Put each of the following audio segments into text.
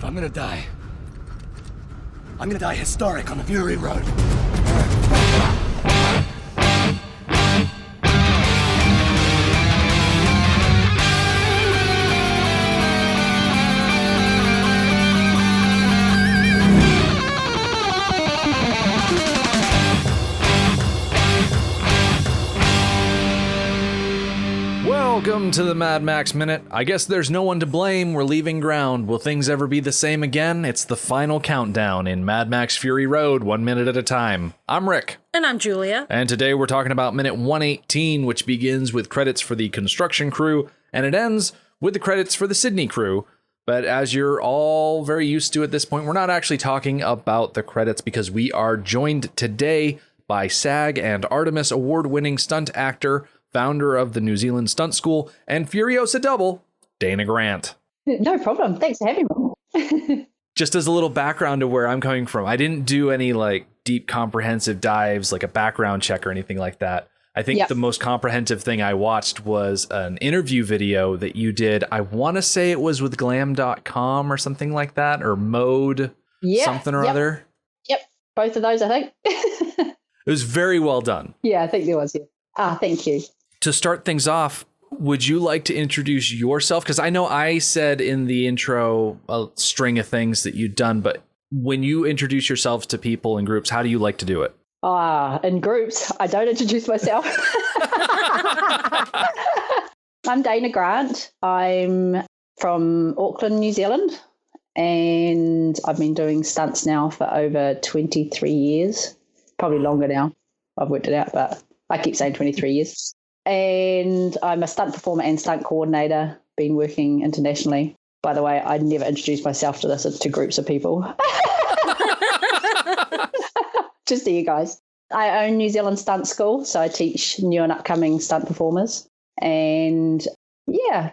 I'm gonna die. I'm gonna die historic on the Fury Road. Welcome to the Mad Max Minute. I guess there's no one to blame. We're leaving ground. Will things ever be the same again? It's the final countdown in Mad Max Fury Road, 1 minute at a time. I'm Rick. And I'm Julia. And today we're talking about minute 118, which begins with credits for the construction crew, and it ends with the credits for the Sydney crew. But as you're all very used to at this point, we're not actually talking about the credits because we are joined today by SAG and Artemis award-winning stunt actor, founder of the New Zealand Stunt School, and Furiosa double, Dayna Grant. No problem. Thanks for having me. Just as a little background to where I'm coming from, I didn't do any deep comprehensive dives, like a background check or anything like that. I think the most comprehensive thing I watched was an interview video that you did. I want to say it was with glam.com or something like that, or Mode something or other. Yep. Both of those, I think. It was very well done. Yeah, I think there was. Yeah. Thank you. To start things off, would you like to introduce yourself? Because I know I said in the intro a string of things that you'd done, but when you introduce yourselves to people in groups, how do you like to do it? In groups, I don't introduce myself. I'm Dayna Grant. I'm from Auckland, New Zealand, and I've been doing stunts now for over 23 years, probably longer now. I've worked it out, but I keep saying 23 years. And I'm a stunt performer and stunt coordinator, been working internationally. By the way, I never introduced myself to groups of people. Just to you guys. I own New Zealand Stunt School, so I teach new and upcoming stunt performers. And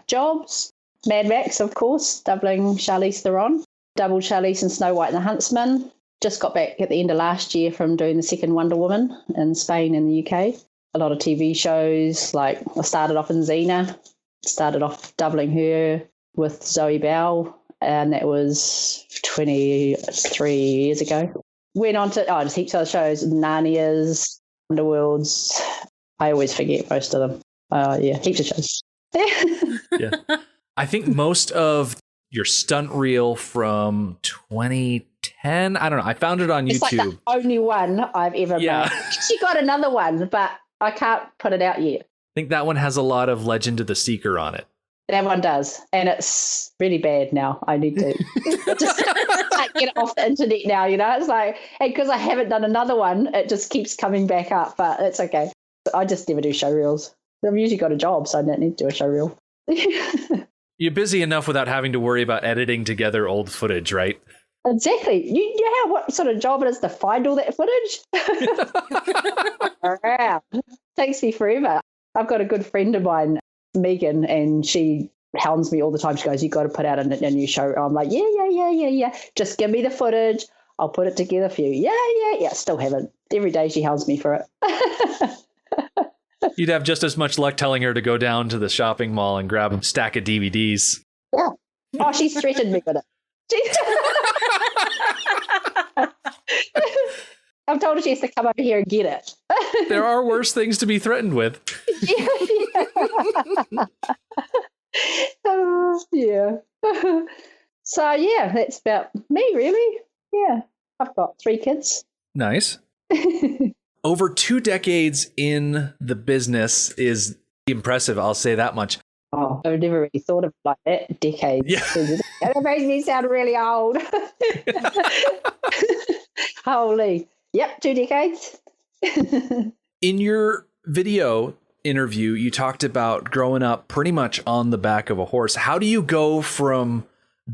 jobs. Mad Max, of course, doubling Charlize Theron. Doubled Charlize in Snow White and the Huntsman. Just got back at the end of last year from doing the second Wonder Woman in Spain and the UK. A lot of TV shows, like I started off in Xena, started off doubling her with Zoe Bell, and that was 23 years ago. Went on to, just heaps of other shows, Narnia's, Underworlds. I always forget most of them. Heaps of shows. Yeah. I think most of your stunt reel from 2010, I don't know, I found it on YouTube. It's like the only one I've ever made. She got another one, but I can't put it out yet. I think that one has a lot of Legend of the Seeker on it. That one does. And it's really bad now. I need to just get it off the internet now, It's like, because I haven't done another one, it just keeps coming back up, but it's okay. I just never do show reels. I've usually got a job, so I don't need to do a show reel. You're busy enough without having to worry about editing together old footage, right? Exactly. You know what sort of job it is to find all that footage? Takes me forever. I've got a good friend of mine, Megan, and she hounds me all the time. She goes, "You got to put out a new show." I'm like, yeah. Just give me the footage. I'll put it together for you. Yeah. Still haven't. Every day she hounds me for it. You'd have just as much luck telling her to go down to the shopping mall and grab a stack of DVDs. Yeah. Oh, she's threatened me with it. I've told her she has to come over here and get it. There are worse things to be threatened with. Yeah. So, that's about me, really. Yeah. I've got 3 kids. Nice. Over 2 decades in the business is impressive, I'll say that much. Oh, I've never really thought of it like that. Decades. Yeah. That makes me sound really old. Holy. Yep, 2 decades. In your video interview, you talked about growing up pretty much on the back of a horse. How do you go from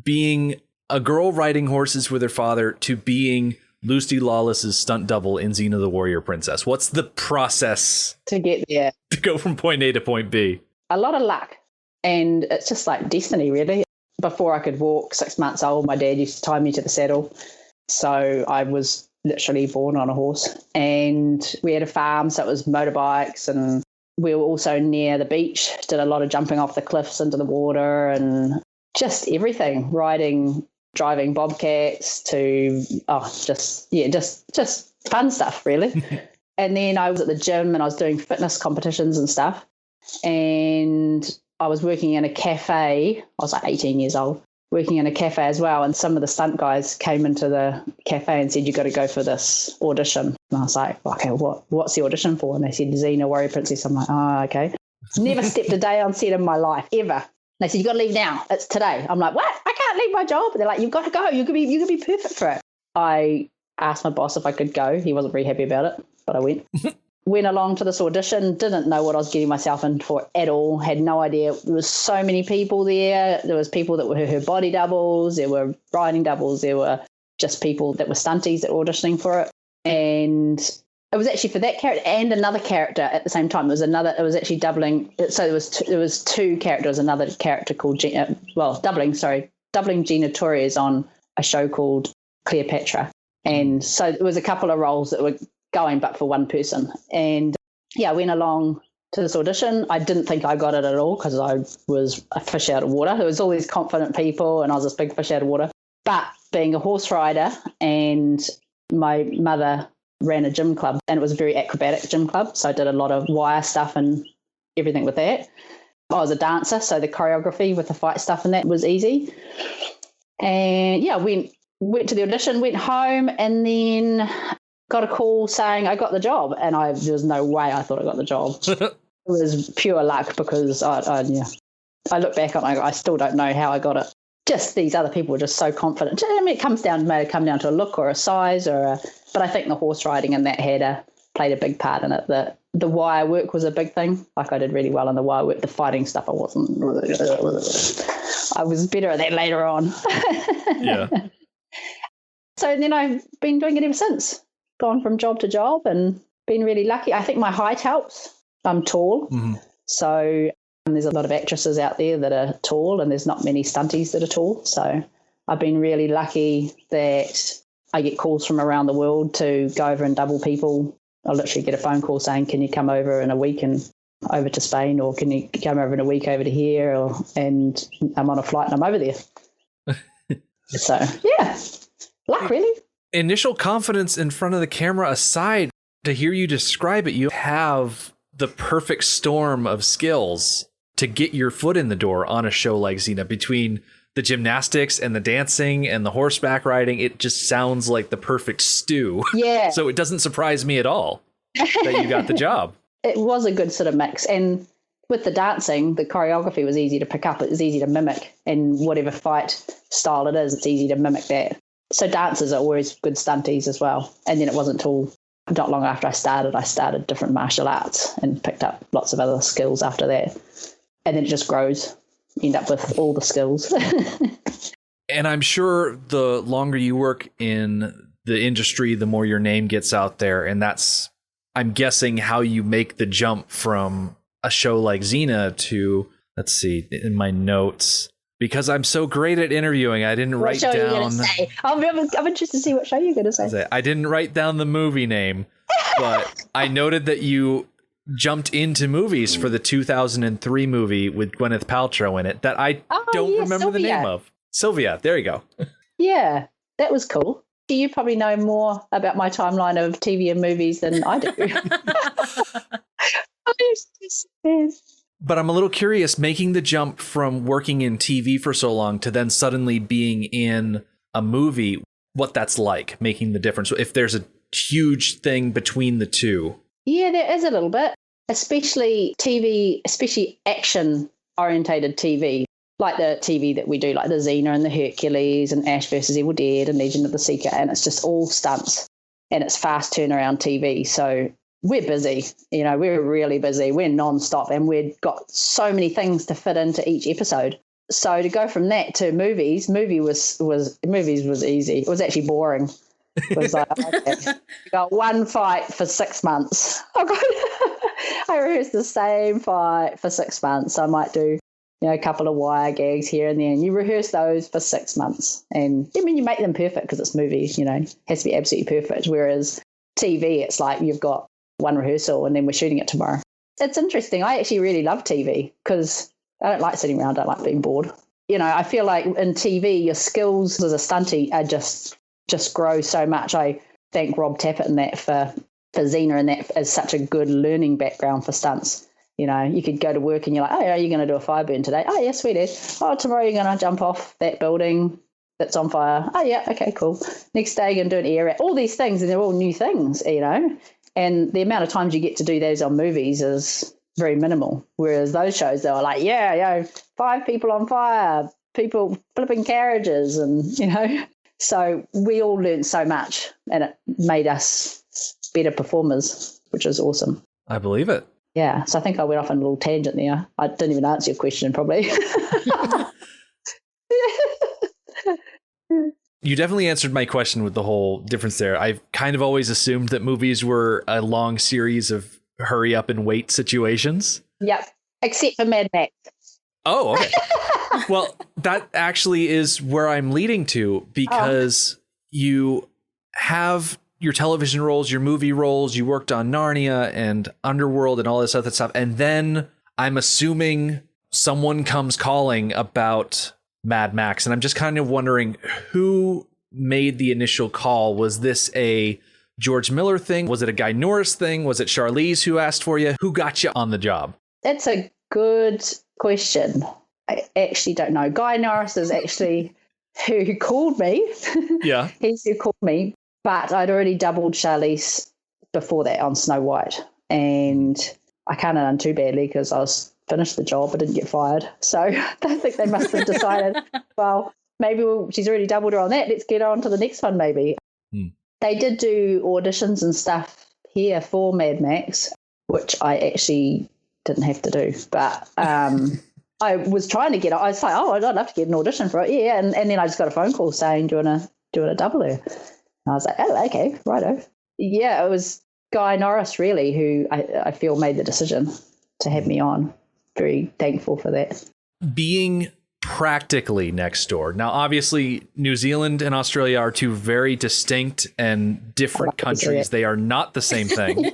being a girl riding horses with her father to being Lucy Lawless's stunt double in Xena the Warrior Princess? What's the process to get there? To go from point A to point B? A lot of luck. And it's just like destiny, really. Before I could walk, 6 months old, my dad used to tie me to the saddle. So I was literally born on a horse. And we had a farm, so it was motorbikes. And we were also near the beach, did a lot of jumping off the cliffs into the water and just everything, riding driving bobcats to just fun stuff really. And then I was at the gym and I was doing fitness competitions and stuff, and I was working in a cafe. I was like 18 years old, working in a cafe as well, and some of the stunt guys came into the cafe and said, you got to go for this audition. And I was like, okay, what's the audition for? And they said, Xena, Warrior Princess. I'm like, oh, okay. Never stepped a day on set in my life ever. They said, you got to leave now. It's today. I'm like, what? I can't leave my job. They're like, you've got to go. You could be perfect for it. I asked my boss if I could go. He wasn't very happy about it, but I went. Went along to this audition, didn't know what I was getting myself in for at all, had no idea. There was so many people there. There was people that were her body doubles, there were riding doubles, there were just people that were stunties that were auditioning for it. And it was actually for that character and another character at the same time. It was actually doubling. So there was two characters, another character called, doubling Gina Torres on a show called Cleopatra. And so there was a couple of roles that were going but for one person. And I went along to this audition. I didn't think I got it at all because I was a fish out of water. There was all these confident people and I was this big fish out of water. But being a horse rider, and my mother ran a gym club, and it was a very acrobatic gym club, so I did a lot of wire stuff and everything with that. I was a dancer, so the choreography with the fight stuff and that was easy. And went to the audition, went home, and then got a call saying I got the job, and there was no way I thought I got the job. It was pure luck because I look back on it, I still don't know how I got it. Just these other people were just so confident. I mean, it may have come down to a look or a size but I think the horse riding and that played a big part in it. The wire work was a big thing. Like I did really well in the wire work. The fighting stuff I wasn't. I was better at that later on. Yeah. So then I've been doing it ever since. Gone from job to job and been really lucky. I think my height helps. I'm tall. Mm-hmm. So there's a lot of actresses out there that are tall, and there's not many stunties that are tall. So I've been really lucky that I get calls from around the world to go over and double people. I'll literally get a phone call saying, can you come over in a week and over to Spain, or can you come over in a week over to here? And I'm on a flight and I'm over there. So, yeah, luck really. Initial confidence in front of the camera aside, to hear you describe it, you have the perfect storm of skills to get your foot in the door on a show like Xena. Between the gymnastics and the dancing and the horseback riding, it just sounds like the perfect stew. Yeah. So it doesn't surprise me at all that you got the job. It was a good sort of mix. And with the dancing, the choreography was easy to pick up. It was easy to mimic. And whatever fight style it is, it's easy to mimic that. So dancers are always good stunties as well. And then it wasn't until not long after I started different martial arts and picked up lots of other skills after that. And then it just grows. You end up with all the skills. And I'm sure the longer you work in the industry, the more your name gets out there. And that's, I'm guessing, how you make the jump from a show like Xena to, let's see, in my notes, because I'm so great at interviewing, I didn't write down. What show are you going to say? I'm interested to see what show you're going to say. I didn't write down the movie name, but I noted that you jumped into movies for the 2003 movie with Gwyneth Paltrow in it that I don't remember the name of. Sylvia, there you go. Yeah, that was cool. You probably know more about my timeline of TV and movies than I do. But I'm a little curious, making the jump from working in TV for so long to then suddenly being in a movie, what that's like, making the difference, if there's a huge thing between the two. Yeah, there is a little bit, especially TV, especially action-orientated TV, like the TV that we do, like the Xena and the Hercules and Ash versus Evil Dead and Legend of the Seeker, and it's just all stunts, and it's fast turnaround TV. So we're busy, we're really busy. We're non-stop, and we've got so many things to fit into each episode. So to go from that to movies was easy. It was actually boring. It was like, okay, you got one fight for 6 months. I rehearsed the same fight for 6 months. I might do, a couple of wire gags here and there, and you rehearse those for 6 months. And I mean, you make them perfect because it's movies, it has to be absolutely perfect. Whereas TV, it's like you've got one rehearsal and then we're shooting it tomorrow. It's interesting. I actually really love TV because I don't like sitting around. I don't like being bored. I feel like in TV, your skills as a stunty are just grow so much. I thank Rob Tappert in that for Xena, and that is such a good learning background for stunts. You could go to work and you're like, oh, are you going to do a fire burn today? Oh, yeah, sweet as. Oh, tomorrow you're going to jump off that building that's on fire. Oh, yeah, okay, cool. Next day you're going to do an air raid. All these things, and they're all new things, And the amount of times you get to do those on movies is very minimal. Whereas those shows, they were like, 5 people on fire, people flipping carriages, and, So we all learned so much, and it made us better performers, which is awesome. I believe it. Yeah, so I think I went off on a little tangent there. I didn't even answer your question, probably. You definitely answered my question with the whole difference there. I've kind of always assumed that movies were a long series of hurry up and wait situations. Yep, except for Mad Max. Oh, okay. Well, that actually is where I'm leading to, because you have your television roles, your movie roles, you worked on Narnia and Underworld and all this other stuff. And then I'm assuming someone comes calling about Mad Max. And I'm just kind of wondering who made the initial call. Was this a George Miller thing? Was it a Guy Norris thing? Was it Charlize who asked for you? Who got you on the job? That's a good question. I actually don't know. Guy Norris is actually who called me. Yeah. He's who called me. But I'd already doubled Charlize before that on Snow White. And I can't have done too badly because I was finished the job. I didn't get fired. So I think they must have decided, well, maybe she's already doubled her on that. Let's get on to the next one maybe. They did do auditions and stuff here for Mad Max, which I actually didn't have to do. But I was trying to get it. I was like, oh, I'd love to get an audition for it. Yeah. And then I just got a phone call saying, do you want to double her? And I was like, oh, okay, righto. Yeah, it was Guy Norris, really, who I feel made the decision to have me on. Very thankful for that. Being practically next door. Now, obviously, New Zealand and Australia are two very distinct and different countries. They are not the same thing.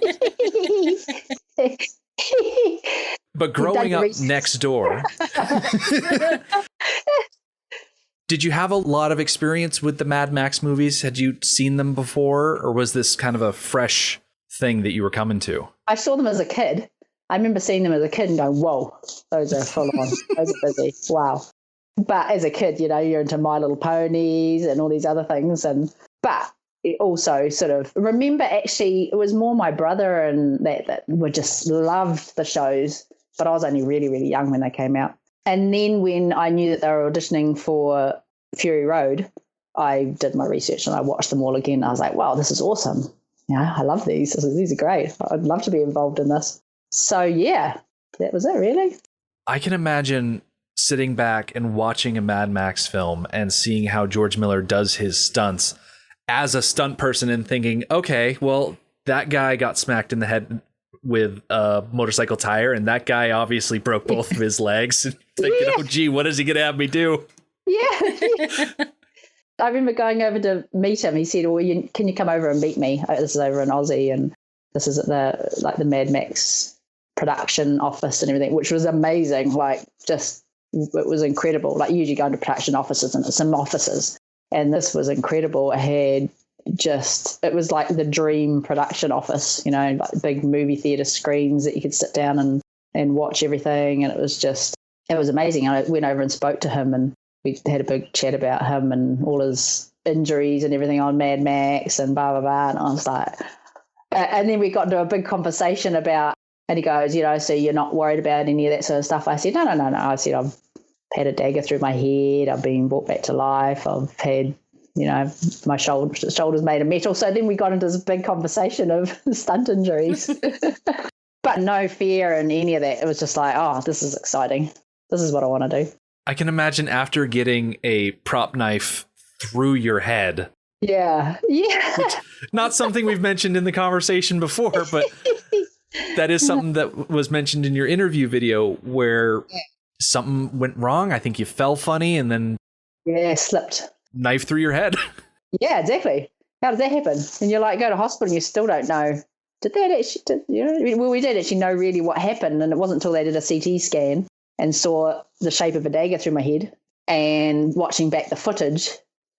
But growing up next door, did you have a lot of experience with the Mad Max movies? Had you seen them before, or was this kind of a fresh thing that you were coming to? I saw them as a kid. I remember seeing them as a kid and going, whoa, those are full on. Those are busy. Wow. But as a kid, you're into My Little Ponies and all these other things. But it also sort of remember, actually, it was more my brother and that were just loved the shows. But I was only really, really young when they came out. And then when I knew that they were auditioning for Fury Road, I did my research and I watched them all again. I was like, wow, this is awesome. I love these. These are great. I'd love to be involved in this. So, yeah, that was it, really. I can imagine sitting back and watching a Mad Max film and seeing how George Miller does his stunts as a stunt person and thinking, okay, well, that guy got smacked in the head with a motorcycle tire, and that guy obviously broke both of his legs. And thinking, oh, gee, what is he going to have me do? Yeah. I remember going over to meet him. He said, well, can you come over and meet me? This is over in Aussie, and this is at the Mad Max production office and everything, which was amazing. It was incredible. Like, usually going to production offices and some offices, and this was incredible. It was like the dream production office, like big movie theater screens that you could sit down and watch everything. And it was amazing. I went over and spoke to him, and we had a big chat about him and all his injuries and everything on Mad Max and blah, blah, blah. And I was like, and then we got into a big conversation about, and he goes, so you're not worried about any of that sort of stuff? I said, no. I said, I've had a dagger through my head. I've been brought back to life. I've had, my shoulders made of metal. So then we got into this big conversation of stunt injuries. But no fear in any of that. It was just like, oh, this is exciting. This is what I want to do. I can imagine after getting a prop knife through your head. Yeah. Not something we've mentioned in the conversation before, but that is something that was mentioned in your interview video where something went wrong. I think you fell funny and then slipped. Knife through your head. Yeah, exactly. How does that happen? And you're like, go to hospital and you still don't know. Did that actually, well, we did actually know really what happened. And it wasn't until they did a CT scan and saw the shape of a dagger through my head and watching back the footage,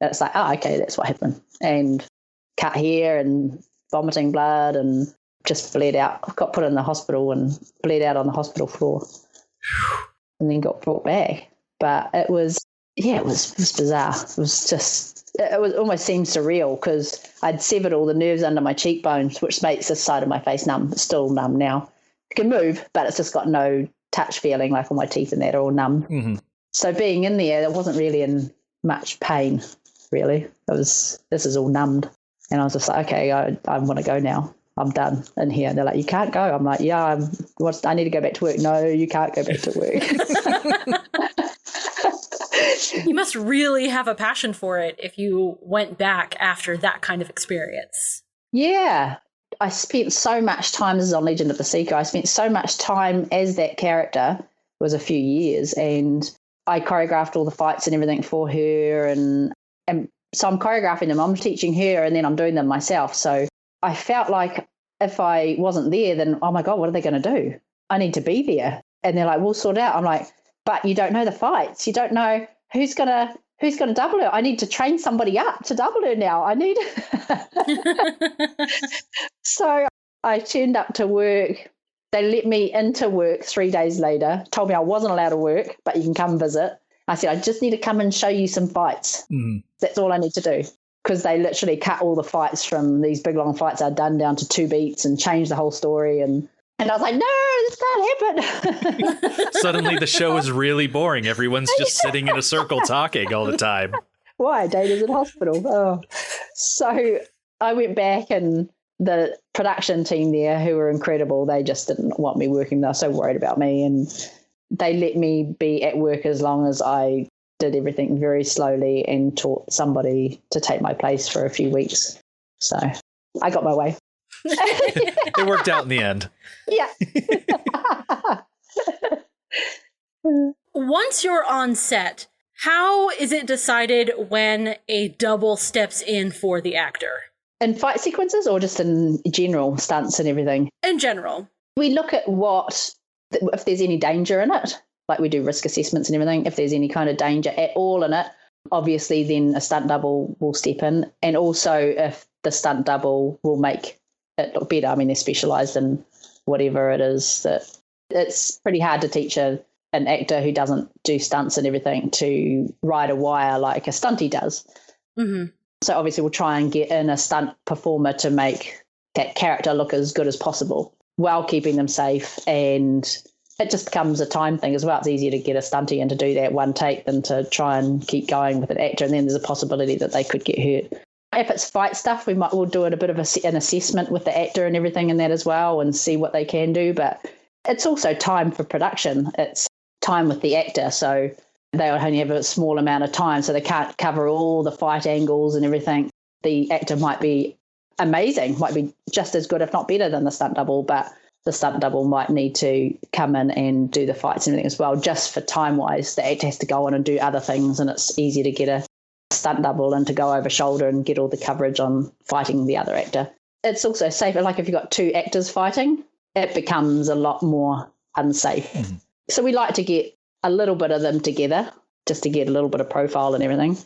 it's like, oh, okay, that's what happened. And cut hair and vomiting blood and just bled out. Got put in the hospital and bled out on the hospital floor and then got brought back. But it was bizarre. It almost seemed surreal because I'd severed all the nerves under my cheekbones, which makes this side of my face numb. It's still numb now. It can move, but it's just got no touch feeling, like all my teeth and that are all numb. Mm-hmm. So being in there, it wasn't really in much pain, really. This is all numbed. And I was just like, okay, I want to go now. I'm done in here. And they're like, you can't go. I'm like, yeah, I need to go back to work. No, you can't go back to work. You must really have a passion for it if you went back after that kind of experience. Yeah. I spent so much time, this is on Legend of the Seeker, I spent so much time as that character, it was a few years, and I choreographed all the fights and everything for her, and so I'm choreographing them, I'm teaching her, and then I'm doing them myself. So I felt like if I wasn't there, then, oh my God, what are they going to do? I need to be there. And they're like, we'll sort it out. I'm like, but you don't know the fights. You don't know who's gonna double her. I need to train somebody up to double her now. I need. So I turned up to work. They let me into work 3 days later, told me I wasn't allowed to work, but you can come visit. I said, I just need to come and show you some fights. Mm-hmm. That's all I need to do. Because they literally cut all the fights from these big, long fights I'd done down to 2 beats and changed the whole story. And I was like, no, this can't happen. Suddenly the show is really boring. Everyone's just sitting in a circle talking all the time. Why? Dayna's in hospital. Oh. So I went back, and the production team there, who were incredible, they just didn't want me working. They were so worried about me. And they let me be at work as long as I did everything very slowly and taught somebody to take my place for a few weeks. So I got my way. It worked out in the end. Yeah. Once you're on set, how is it decided when a double steps in for the actor? In fight sequences or just in general, stunts and everything? In general. We look at if there's any danger in it, like we do risk assessments and everything. If there's any kind of danger at all in it, obviously then a stunt double will step in. And also if the stunt double will make it look better. I mean, they're specialised in whatever it is. That it's pretty hard to teach an actor who doesn't do stunts and everything to ride a wire like a stunty does. Mm-hmm. So obviously we'll try and get in a stunt performer to make that character look as good as possible while keeping them safe. And it just becomes a time thing as well. It's easier to get a stunty in to do that one take than to try and keep going with an actor. And then there's a possibility that they could get hurt. If it's fight stuff, we'll do a bit of an assessment with the actor and everything in that as well and see what they can do. But it's also time for production. It's time with the actor. So they only have a small amount of time, so they can't cover all the fight angles and everything. The actor might be amazing, might be just as good, if not better, than the stunt double, but the stunt double might need to come in and do the fights and everything as well. Just for time-wise, the actor has to go on and do other things, and it's easier to get a stunt double and to go over shoulder and get all the coverage on fighting the other actor. It's also safer, like if you've got 2 actors fighting, it becomes a lot more unsafe. Mm-hmm. So we like to get a little bit of them together just to get a little bit of profile and everything,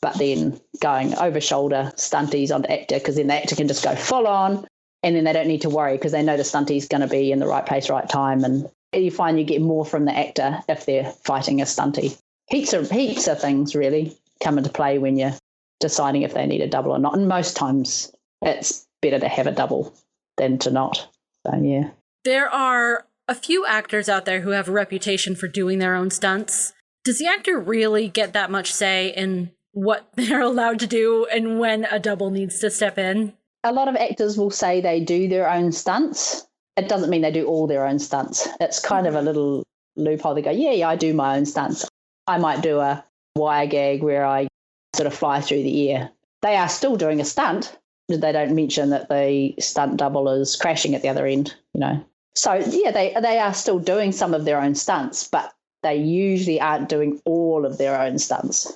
but then going over shoulder stunties on the actor, because then the actor can just go full on and then they don't need to worry because they know the stunty's going to be in the right place, right time. And you find you get more from the actor if they're fighting a stunty. Heaps of things really come into play when you're deciding if they need a double or not. And most times it's better to have a double than to not. So, yeah. There are a few actors out there who have a reputation for doing their own stunts. Does the actor really get that much say in what they're allowed to do and when a double needs to step in? A lot of actors will say they do their own stunts. It doesn't mean they do all their own stunts. It's kind of a little loophole. They go, yeah, I do my own stunts. I might do a wire gag where I sort of fly through the air. They are still doing a stunt. They don't mention that the stunt double is crashing at the other end, you know. So, yeah, they are still doing some of their own stunts, but they usually aren't doing all of their own stunts.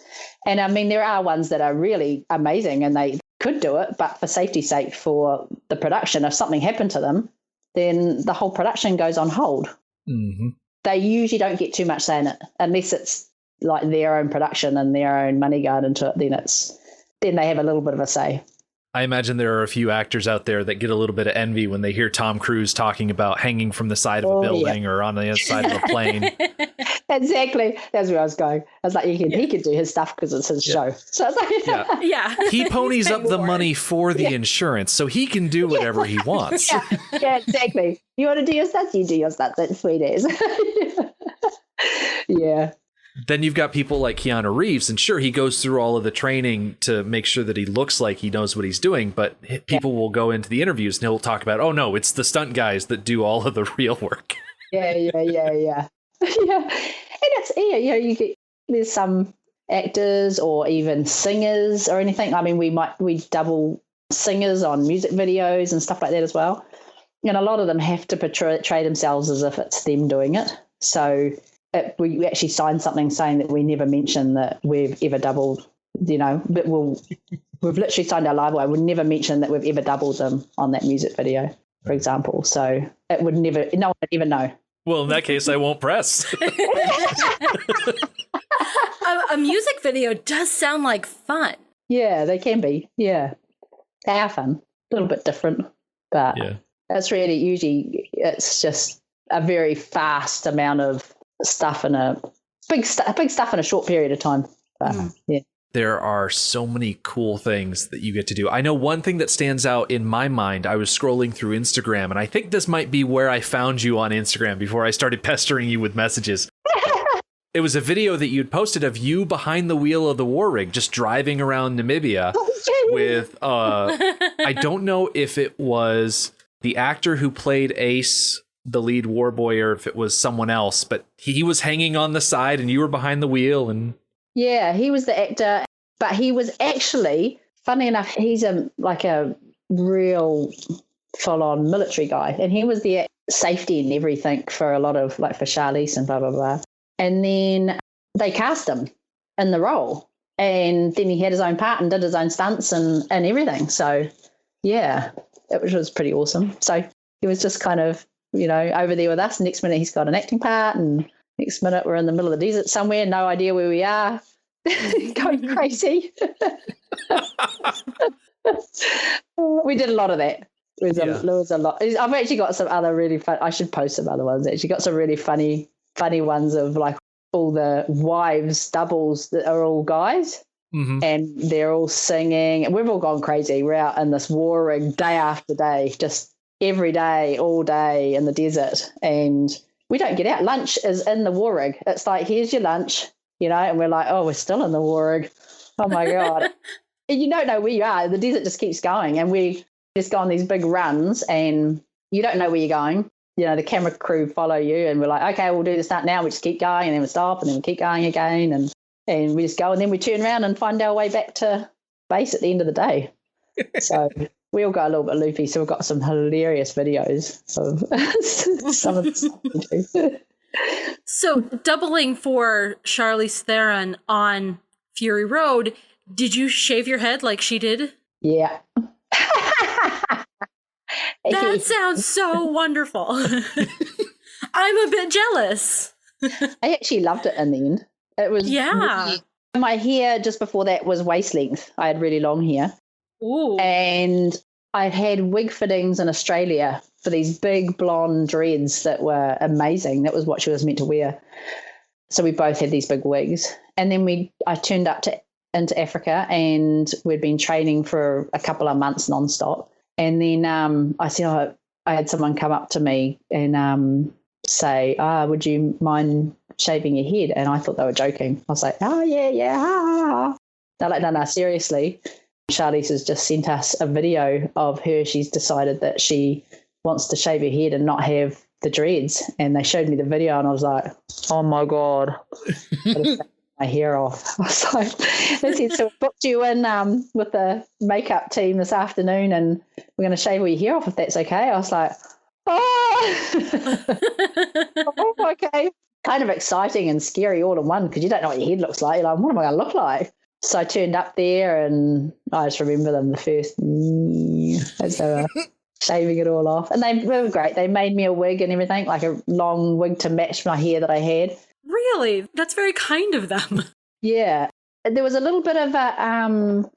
And, I mean, there are ones that are really amazing and they could do it, but for safety's sake for the production, if something happened to them, then the whole production goes on hold. Mm-hmm. They usually don't get too much say in it unless it's like their own production and their own money going into it, then they have a little bit of a say. I imagine there are a few actors out there that get a little bit of envy when they hear Tom Cruise talking about hanging from the side of a building or on the side of a plane. Exactly. That's where I was going. I was like, he can do his stuff because it's his show. So I was like, Yeah. He ponies up the money for the insurance, so he can do whatever he wants. yeah, exactly. You want to do your stunts? You do your stunts. It's sweet as. Yeah. Then you've got people like Keanu Reeves, and sure, he goes through all of the training to make sure that he looks like he knows what he's doing, but people will go into the interviews and he'll talk about, oh no, it's the stunt guys that do all of the real work. Yeah. Yeah. And it's, you get, there's some actors or even singers or anything. I mean, we double singers on music videos and stuff like that as well. And a lot of them have to portray themselves as if it's them doing it. So we actually signed something saying that we never mention that we've ever doubled, but we've literally signed our live away. We'll never mention that we've ever doubled them on that music video, for example. So it would never, no one would ever know. Well, in that case, I won't press. A music video does sound like fun. Yeah, they can be. Yeah. They are fun. A little bit different, but it's really usually, it's just a very fast amount of stuff in a big stuff in a short period of time. But, yeah. There are so many cool things that you get to do. I know one thing that stands out in my mind. I was scrolling through Instagram, and I think this might be where I found you on Instagram before I started pestering you with messages. It was a video that you'd posted of you behind the wheel of the war rig, just driving around Namibia with, I don't know if it was the actor who played Ace, the lead war boy, or if it was someone else, but he was hanging on the side and you were behind the wheel. And yeah, he was the actor, but he was actually, funny enough, he's a real full-on military guy, and he was the safety and everything for a lot of, like, for Charlize and blah, blah, blah. And then they cast him in the role, and then he had his own part and did his own stunts and everything. So, yeah, it was pretty awesome. So he was just kind of, over there with us. Next minute he's got an acting part, and next minute we're in the middle of the desert somewhere, no idea where we are, going crazy. We did a lot of that. There was a lot. I've actually got some other really fun. I should post some other ones. Actually, got some really funny ones of, like, all the wives doubles that are all guys, and they're all singing, and we've all gone crazy. We're out in this war rig day after day, just every day, all day in the desert, and we don't get out. Lunch is in the war rig. It's like, here's your lunch, and we're like, oh, we're still in the war rig. Oh my God. And you don't know where you are. The desert just keeps going, and we just go on these big runs, and you don't know where you're going. The camera crew follow you, and we're like, okay, we'll do the stunt now. We just keep going, and then we stop, and then we keep going again, and we just go, and then we turn around and find our way back to base at the end of the day. So we all got a little bit loopy, so we've got some hilarious videos of some of the stuff. So doubling for Charlize Theron on Fury Road, did you shave your head like she did? Yeah. That sounds so wonderful. I'm a bit jealous. I actually loved it in the end. It was my hair just before that was waist length. I had really long hair. Ooh. And I had wig fittings in Australia for these big blonde dreads that were amazing. That was what she was meant to wear. So we both had these big wigs. And then I turned up into Africa, and we'd been training for a couple of months nonstop. And then I had someone come up to me and say, would you mind shaving your head? And I thought they were joking. I was like, oh, yeah. They're like, no, seriously. Charlize has just sent us a video of her. She's decided that she wants to shave her head and not have the dreads. And they showed me the video, and I was like, oh, my God. My hair off. I was like, they said, so we booked you in with the makeup team this afternoon, and we're going to shave all your hair off if that's okay. I was like, oh, okay. Kind of exciting and scary all in one, because you don't know what your head looks like. You're like, what am I going to look like? So I turned up there, and I just remember them the first as they were shaving it all off. And they were great. They made me a wig and everything, like a long wig to match my hair that I had. really? That's very kind of them. Yeah. There was a little bit of a,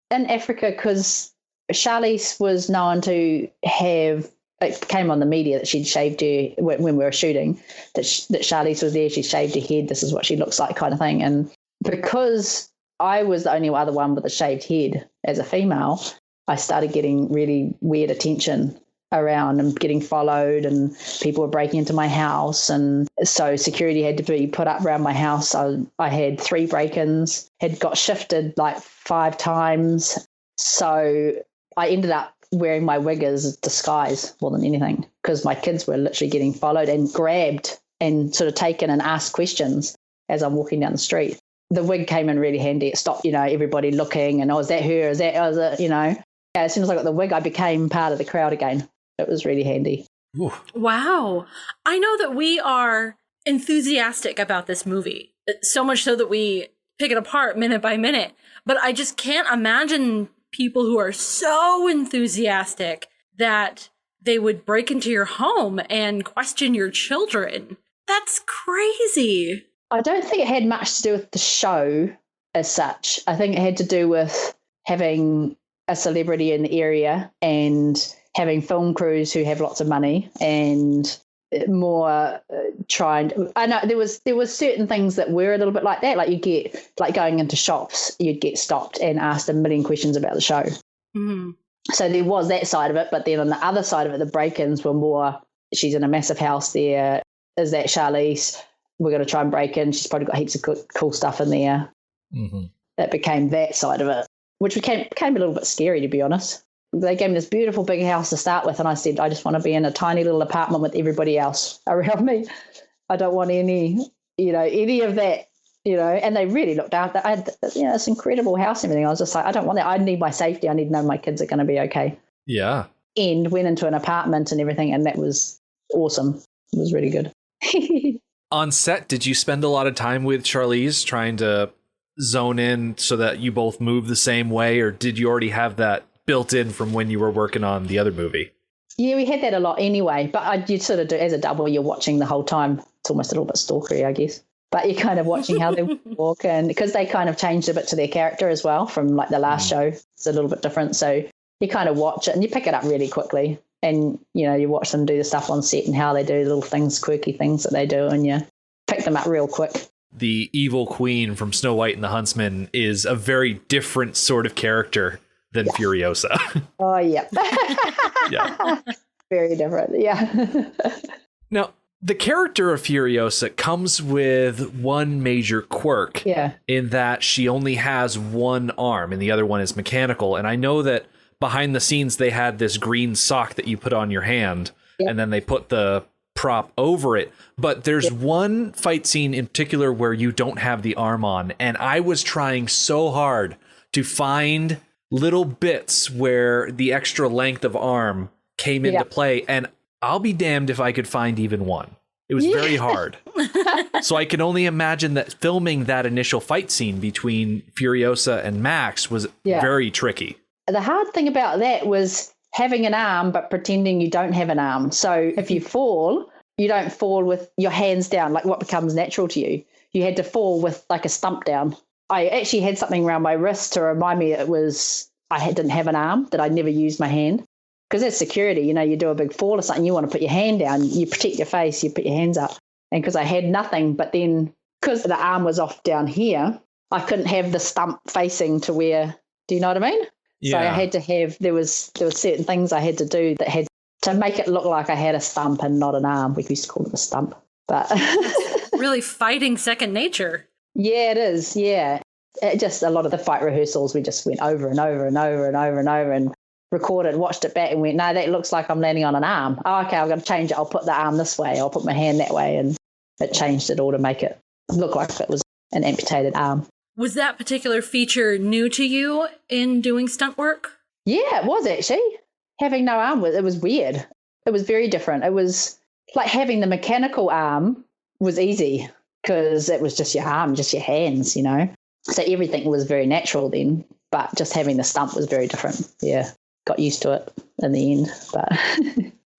in Africa, because Charlize was known to have, it came on the media that she'd shaved her, when we were shooting, that Charlize was there, she shaved her head, this is what she looks like kind of thing. And because I was the only other one with a shaved head as a female, I started getting really weird attention around and getting followed, and people were breaking into my house, and so security had to be put up around my house. I had 3 break-ins, had got shifted like 5 times, so I ended up wearing my wig as a disguise more than anything, because my kids were literally getting followed and grabbed and sort of taken and asked questions as I'm walking down the street. The wig came in really handy. It stopped, everybody looking, and is that her? Is it, Yeah, as soon as I got the wig, I became part of the crowd again. It was really handy. Ooh. Wow. I know that we are enthusiastic about this movie, so much so that we pick it apart minute by minute. But I just can't imagine people who are so enthusiastic that they would break into your home and question your children. That's crazy. I don't think it had much to do with the show as such. I think it had to do with having a celebrity in the area and having film crews who have lots of money and more I know there was certain things that were a little bit like that. Like you get, like going into shops, you'd get stopped and asked a million questions about the show. Mm-hmm. So there was that side of it. But then on the other side of it, the break-ins were more, she's in a massive house there. Is that Charlize? We're going to try and break in. She's probably got heaps of cool stuff in there. Mm-hmm. That became that side of it, which became a little bit scary, to be honest. They gave me this beautiful big house to start with, and I said, I just want to be in a tiny little apartment with everybody else around me. I don't want any of that, and they really looked after. I had, this incredible house and everything. I was just like, I don't want that. I need my safety. I need to know my kids are going to be okay. Yeah. And went into an apartment and everything, and that was awesome. It was really good. On set, did you spend a lot of time with Charlize trying to zone in so that you both move the same way, or did you already have that built in from when you were working on the other movie? Yeah, we had that a lot anyway, but you sort of do, as a double, you're watching the whole time. It's almost a little bit stalkery, I guess. But you're kind of watching how they walk, and because they kind of changed a bit to their character as well from like the last show. It's a little bit different. So you kind of watch it and you pick it up really quickly, and, you watch them do the stuff on set and how they do little things, quirky things that they do, and you pick them up real quick. The evil queen from Snow White and the Huntsman is a very different sort of character than Furiosa. Oh, yeah. Yeah. Very different, yeah. Now, the character of Furiosa comes with one major quirk. Yeah. In that she only has one arm and the other one is mechanical. And I know that behind the scenes they had this green sock that you put on your hand, and then they put the prop over it. But there's one fight scene in particular where you don't have the arm on, and I was trying so hard to find little bits where the extra length of arm came into play, and I'll be damned if I could find even one. It was very hard. So I can only imagine that filming that initial fight scene between Furiosa and Max was very tricky. The hard thing about that was having an arm but pretending you don't have an arm. So if you fall, you don't fall with your hands down, like what becomes natural to you. You had to fall with like a stump down. I actually had something around my wrist to remind me didn't have an arm, that I never used my hand. Because as security, you do a big fall or something, you want to put your hand down, you protect your face, you put your hands up. And because I had nothing, but then because the arm was off down here, I couldn't have the stump facing to where, do you know what I mean? Yeah. So I had to have, there was certain things I had to do that had to make it look like I had a stump and not an arm. We used to call it a stump. But really fighting second nature. Yeah, it is. Yeah. Just a lot of the fight rehearsals, we just went over and over and over and over and over and recorded, watched it back and went, no, that looks like I'm landing on an arm. Oh, okay, I'm going to change it. I'll put the arm this way. I'll put my hand that way. And it changed it all to make it look like it was an amputated arm. Was that particular feature new to you in doing stunt work? Yeah, it was actually. Having no arm, it was weird. It was very different. It was like having the mechanical arm was easy because it was just your arm, just your hands, So everything was very natural then, but just having the stump was very different. Yeah, got used to it in the end. But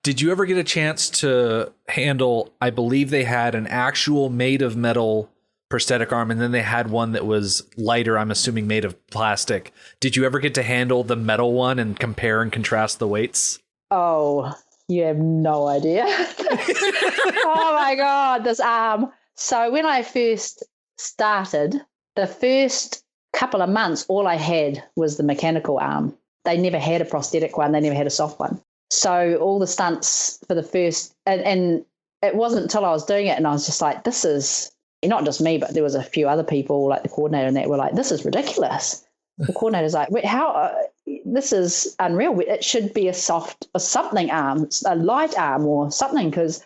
Did you ever get a chance to handle, I believe they had an actual made of metal prosthetic arm, and then they had one that was lighter, I'm assuming made of plastic. Did you ever get to handle the metal one and compare and contrast the weights? Oh, you have no idea. Oh my God, this arm. So when I first started, the first couple of months, all I had was the mechanical arm. They never had a prosthetic one. They never had a soft one. So all the stunts for the first, and it wasn't until I was doing it and I was just like, this is, not just me, but there was a few other people like the coordinator and that were like, this is ridiculous. The coordinator's like, wait, how, this is unreal. It should be a soft, a something arm, a light arm or something, because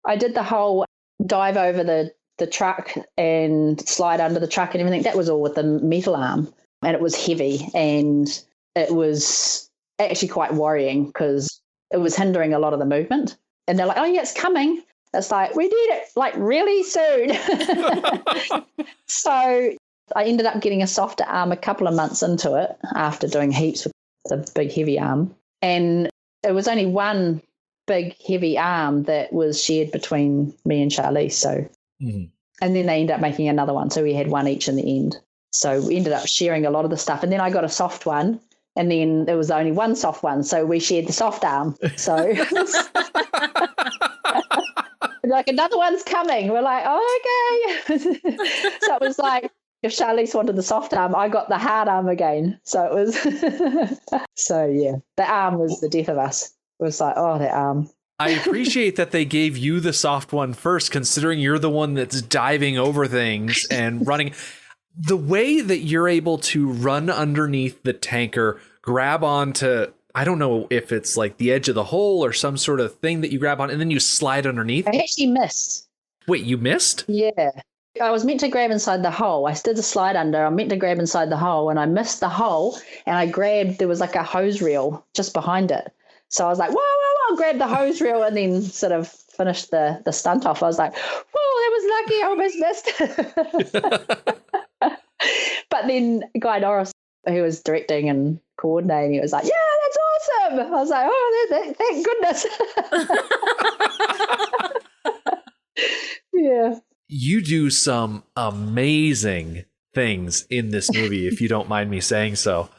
I did the whole dive over the truck and slide under the truck and everything. That was all with the metal arm, and it was heavy, and it was actually quite worrying because it was hindering a lot of the movement. And they're like, oh yeah, it's coming. It's like, we need it like really soon. So I ended up getting a softer arm a couple of months into it after doing heaps with the big heavy arm. And it was only one big heavy arm that was shared between me and Charlize. So, and then they ended up making another one. So we had one each in the end. So we ended up sharing a lot of the stuff. And then I got a soft one. And then there was only one soft one. So we shared the soft arm. So like another one's coming. We're like, oh, okay. So it was like, if Charlize wanted the soft arm, I got the hard arm again. So it was, so yeah, the arm was the death of us. It was like, oh, that arm. I appreciate that they gave you the soft one first, considering you're the one that's diving over things and running. The way that you're able to run underneath the tanker, grab onto, I don't know if it's like the edge of the hole or some sort of thing that you grab on, and then you slide underneath. I actually missed. Wait, you missed? Yeah. I was meant to grab inside the hole. I did the slide under. I meant to grab inside the hole, and I missed the hole, and I grabbed, there was like a hose reel just behind it. So I was like, whoa, I'll grab the hose reel, and then sort of finished the stunt off. I was like, whoa, that was lucky. I almost missed. But then Guy Norris, who was directing and coordinating, he was like, yeah, that's awesome. I was like, oh, thank goodness. Yeah. You do some amazing things in this movie, if you don't mind me saying so.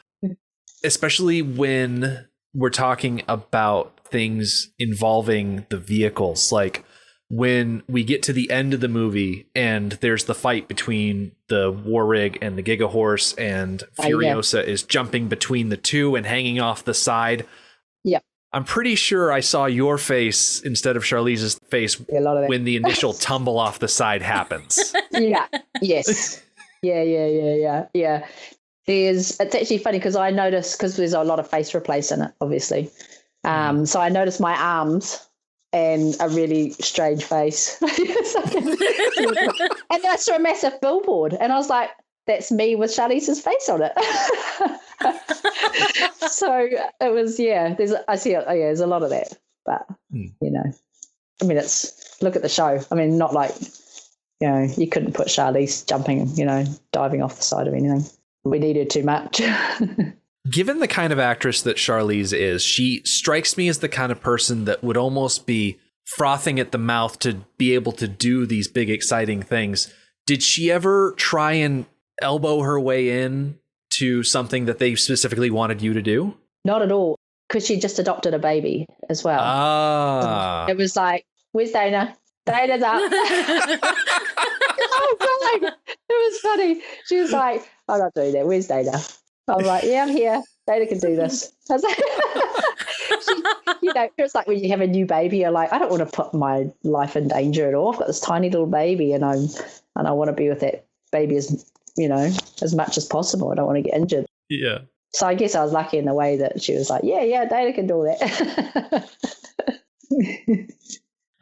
Especially when we're talking about things involving the vehicles. Like when we get to the end of the movie and there's the fight between the War Rig and the Giga Horse, and Furiosa is jumping between the two and hanging off the side. Yep. I'm pretty sure I saw your face instead of Charlize's face when the initial tumble off the side happens. Yeah. Yes. Yeah. It's actually funny because I noticed, because there's a lot of face replace in it, obviously. So I noticed my arms and a really strange face. And then I saw a massive billboard and I was like, that's me with Charlize's face on it. So it was, there's a lot of that. But, you know, I mean, look at the show. I mean, not like, you know, you couldn't put Charlize jumping, you know, diving off the side of anything. We needed too much. Given the kind of actress that Charlize is, she strikes me as the kind of person that would almost be frothing at the mouth to be able to do these big, exciting things. Did she ever try and elbow her way in to something that they specifically wanted you to do? Not at all, because she just adopted a baby as well. It was like, where's Dayna? Dayna's up. Oh, God. It was funny. She was like, I'm not doing that. Where's Dayna? I was like, yeah, I'm here. Dayna can do this. I was like, you know, it's like when you have a new baby, you're like, I don't want to put my life in danger at all. I've got this tiny little baby, and I want to be with that baby as, you know, as much as possible. I don't want to get injured. Yeah. So I guess I was lucky in the way that she was like, yeah, Dayna can do that.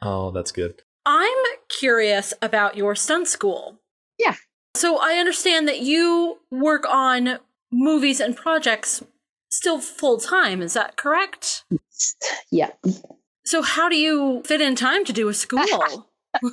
Oh, that's good. I'm curious about your stunt school. Yeah. So I understand that you work on movies and projects still full time. Is that correct? Yeah. So how do you fit in time to do a school?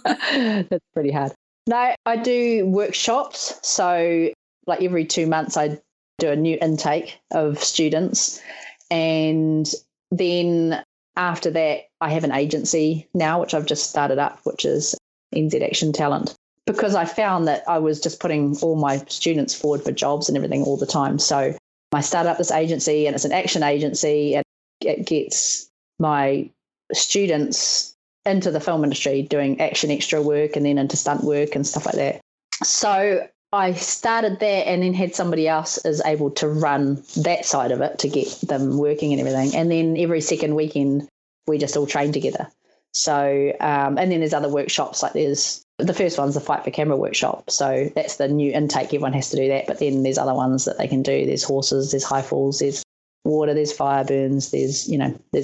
That's pretty hard. No, I do workshops. So like every 2 months, I do a new intake of students. And then after that, I have an agency now, which I've just started up, which is NZ Action Talent, because I found that I was just putting all my students forward for jobs and everything all the time. So I started up this agency, and it's an action agency, and it gets my students into the film industry doing action extra work and then into stunt work and stuff like that. So I started that, and then had somebody else is able to run that side of it to get them working and everything. And then every second weekend, we just all train together. So, and then there's other workshops, like the first one's the Fight for Camera workshop. So that's the new intake. Everyone has to do that. But then there's other ones that they can do. There's horses, there's high falls, there's water, there's fire burns, there's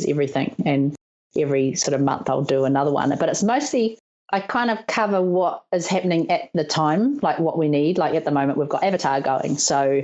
everything. And every sort of month I'll do another one. But it's mostly, I kind of cover what is happening at the time, like what we need. Like at the moment, we've got Avatar going. So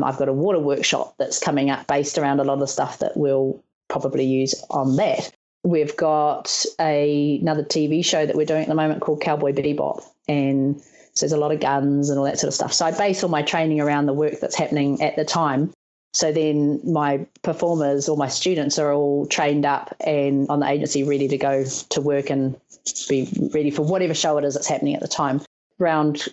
I've got a water workshop that's coming up based around a lot of the stuff that we'll probably use on that. We've got another TV show that we're doing at the moment called Cowboy Bebop. And so there's a lot of guns and all that sort of stuff. So I base all my training around the work that's happening at the time. So then my performers or my students are all trained up and on the agency ready to go to work and be ready for whatever show it is that's happening at the time. Around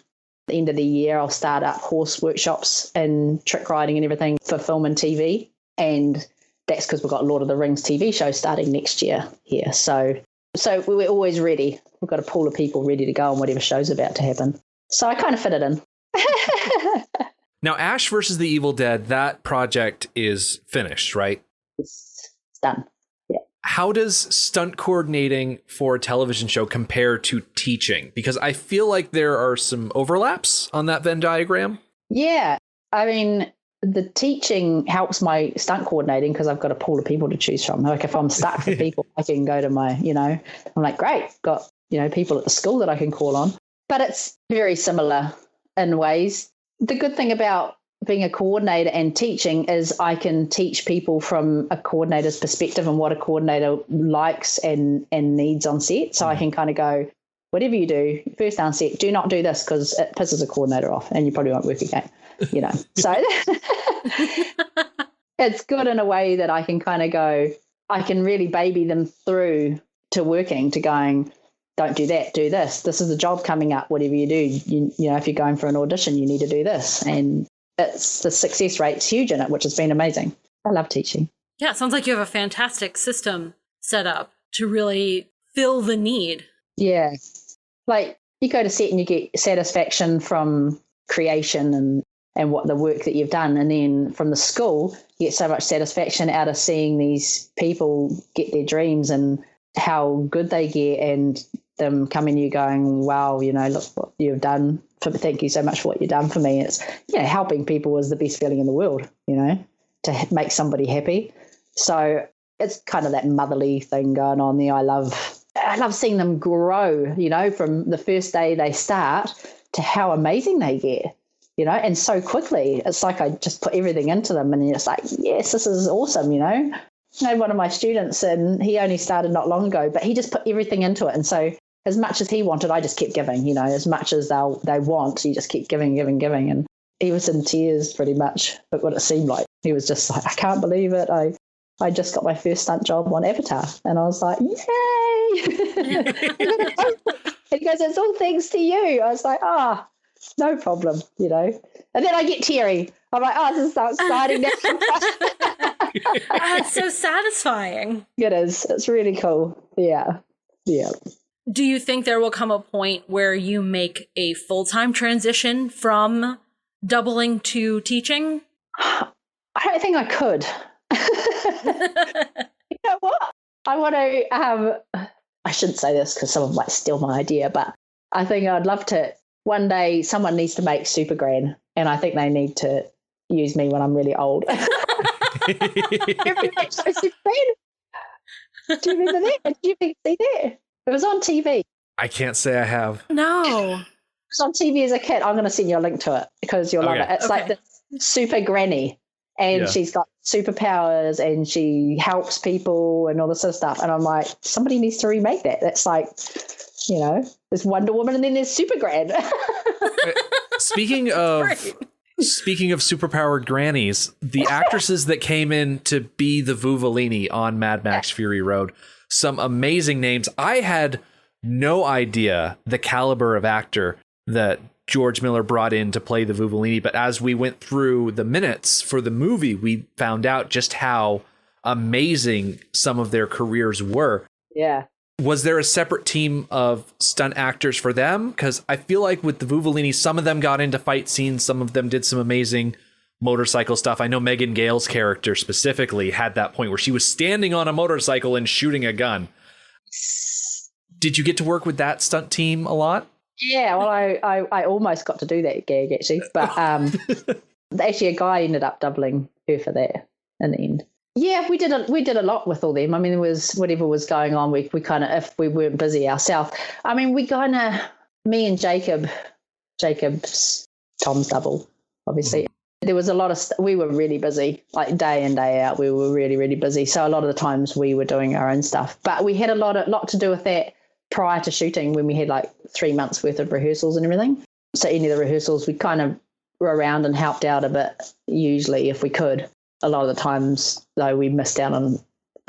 the end of the year, I'll start up horse workshops and trick riding and everything for film and TV. And that's because we've got Lord of the Rings TV show starting next year here. So we're always ready. We've got a pool of people ready to go on whatever show's about to happen. So I kind of fit it in. Now, Ash versus the Evil Dead, that project is finished, right? It's done. Yeah. How does stunt coordinating for a television show compare to teaching? Because I feel like there are some overlaps on that Venn diagram. Yeah. I mean, the teaching helps my stunt coordinating because I've got a pool of people to choose from. Like if I'm stuck for people, I can go to I'm like, great, got, people at the school that I can call on. But it's very similar in ways. The good thing about being a coordinator and teaching is I can teach people from a coordinator's perspective and what a coordinator likes and needs on set. So I can kind of go, whatever you do, first on set, do not do this because it pisses a coordinator off and you probably won't work again, So it's good in a way that I can kind of go, I can really baby them through to working, to going, don't do that, do this. This is a job coming up, whatever you do. If you're going for an audition, you need to do this. And the success rate's huge in it, which has been amazing. I love teaching. Yeah, it sounds like you have a fantastic system set up to really fill the need. Yeah. Like you go to set and you get satisfaction from creation and what the work that you've done. And then from the school, you get so much satisfaction out of seeing these people get their dreams and how good they get and them coming to you going, wow, look what you've done. Thank you so much for what you've done for me. It's, helping people is the best feeling in the world, to make somebody happy. So it's kind of that motherly thing going on there. I love seeing them grow, from the first day they start to how amazing they get, and so quickly. It's like I just put everything into them and it's like, yes, this is awesome, I had one of my students and he only started not long ago, but he just put everything into it. And so as much as he wanted, I just kept giving, as much as they want, you just keep giving. And he was in tears pretty much, but what it seemed like. He was just like, I can't believe it. I just got my first stunt job on Avatar. And I was like, yay! And he goes, it's all thanks to you. I was like, no problem, And then I get teary. I'm like, this is so exciting. It's so satisfying. It is. It's really cool. Yeah. Yeah. Do you think there will come a point where you make a full-time transition from doubling to teaching? I don't think I could. You know what? I want to I shouldn't say this because someone might steal my idea, but I think I'd love to, one day someone needs to make Super Gran, and I think they need to use me when I'm really old. Do you remember that? Did you see that? It was on TV. I can't say I have. No. It was on TV as a kid. I'm going to send you a link to it because you'll love it. It's like this super granny and she's got superpowers and she helps people and all this sort of stuff. And I'm like, somebody needs to remake that. That's like, there's Wonder Woman and then there's Super Gran. Speaking of Speaking of superpowered grannies, the actresses that came in to be the Vuvolini on Mad Max Fury Road, some amazing names. I had no idea the caliber of actor that George Miller brought in to play the Vuvolini, but as we went through the minutes for the movie, we found out just how amazing some of their careers were. Yeah. Was there a separate team of stunt actors for them? Because I feel like with the Vuvolini, some of them got into fight scenes, some of them did some amazing motorcycle stuff. I know Megan Gale's character specifically had that point where she was standing on a motorcycle and shooting a gun. Did you get to work with that stunt team a lot? Yeah, well, I almost got to do that gig, actually. But actually, a guy ended up doubling her for that in the end. Yeah, we did a lot with all them. I mean, there was whatever was going on. We kind of, if we weren't busy ourselves, I mean, we kind of, me and Jacob's Tom's double, obviously. There was a lot of, we were really busy, like day in, day out. We were really, really busy. So a lot of the times we were doing our own stuff. But we had a lot to do with that prior to shooting when we had like 3 months worth of rehearsals and everything. So any of the rehearsals, we kind of were around and helped out a bit, usually if we could. A lot of the times, though, we missed out on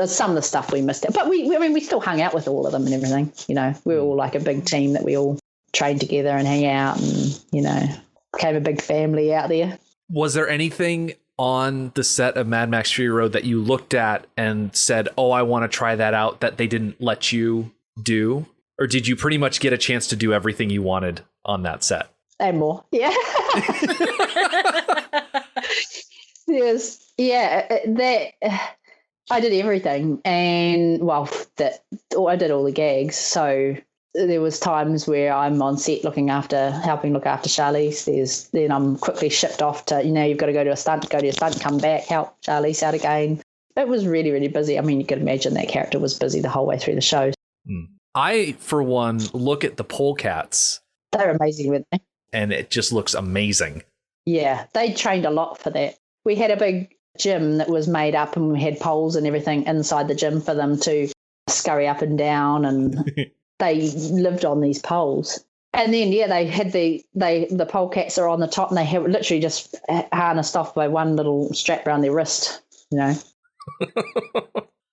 some of the stuff we missed out. But we still hung out with all of them and everything. You know, we were all like a big team that we all trained together and hang out and, you know, became a big family out there. Was there anything on the set of Mad Max Fury Road that you looked at and said, oh, I want to try that out, that they didn't let you do? Or did you pretty much get a chance to do everything you wanted on that set? And more. Yeah. Yes. Yeah. I did everything. And, well, I did all the gags. So there was times where I'm on set helping look after Charlize. Then I'm quickly shipped off to, you know, you've got to go to a stunt, come back, help Charlize out again. It was really, really busy. I mean, you could imagine that character was busy the whole way through the show. I, for one, look at the polecats. They're amazing, weren't they? And it just looks amazing. Yeah. They trained a lot for that. We had a big gym that was made up and we had poles and everything inside the gym for them to scurry up and down, and they lived on these poles. And then, yeah, they had the polecats are on the top, and they have literally just harnessed off by one little strap around their wrist, you know.